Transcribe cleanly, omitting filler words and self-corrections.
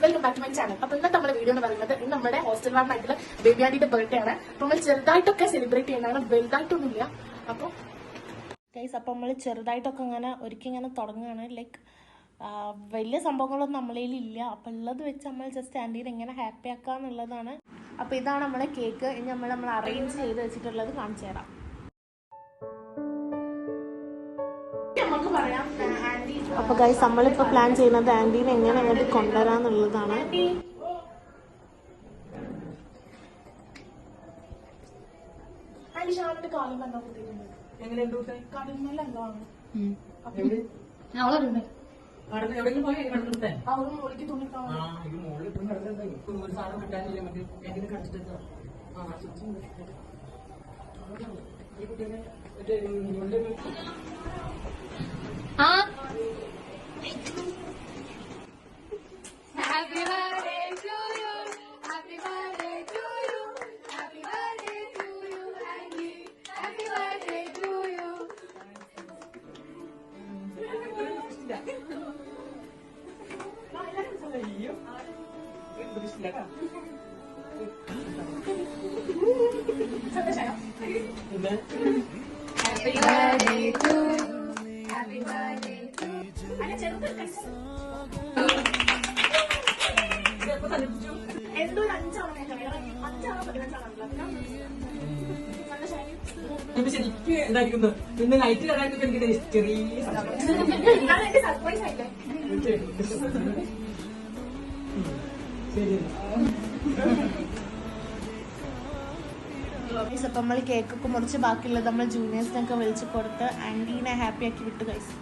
Welcome back to my channel. അപ്പൊ ഇന്നത്തെ നമ്മുടെ വീഡിയോ എന്ന് പറയുന്നത് ഇന്ന് നമ്മുടെ ഹോസ്റ്റൽ വാർഡായിട്ടുള്ള ബേബി ആന്റിയുടെ ബർത്ത്ഡേ ആണ്. അപ്പൊ നമ്മൾ ചെറുതായിട്ടൊക്കെ സെലിബ്രേറ്റ് ചെയ്യുന്നതാണ്, വലുതായിട്ടൊന്നുമില്ല. അപ്പൊ നമ്മൾ ചെറുതായിട്ടൊക്കെ ഇങ്ങനെ ഒരിക്കൽ ഇങ്ങനെ തുടങ്ങുകയാണ്. ലൈക്ക് വലിയ സംഭവങ്ങളൊന്നും നമ്മളതിൽ ഇല്ല. അപ്പൊ ഉള്ളത് വെച്ച് നമ്മൾ ജസ്റ്റ് ആന്റീനെ എങ്ങനെ ഹാപ്പി ആക്കാന്നുള്ളതാണ്. അപ്പൊ ഇതാണ് നമ്മളെ കേക്ക്. ഇനി നമ്മൾ അറേഞ്ച് ചെയ്ത് വെച്ചിട്ടുള്ളത് കാണിച്ചു തരാം. അപ്പൊ ഗൈസ് നമ്മളിപ്പോ പ്ലാൻ ചെയ്യുന്നത് ആന്റീനെ എങ്ങനെ അങ്ങോട്ട് കൊണ്ടുവരാന്നുള്ളതാണ്. Happy birthday to you, happy birthday to you, happy birthday to you, Andy, happy birthday to you. Happy birthday to you, happy birthday to you. എന്തോ 5 ആണോ 15 ശരിക്ക് എന്തായിരിക്കുന്നു പിന്നെ നൈറ്റ് കടാക്കുന്നു എനിക്ക് ചെറിയ സർപ്രൈസ് ആയില്ലേ. ശരി. അപ്പൊ നമ്മൾ കേക്കൊക്കെ മുറിച്ച് ബാക്കിയുള്ളത് നമ്മൾ ജൂനിയേഴ്സിനൊക്കെ വിളിച്ച് കൊടുത്ത് ആന്റീനെ ഹാപ്പി ആക്കി വിട്ടു ഗൈസ്.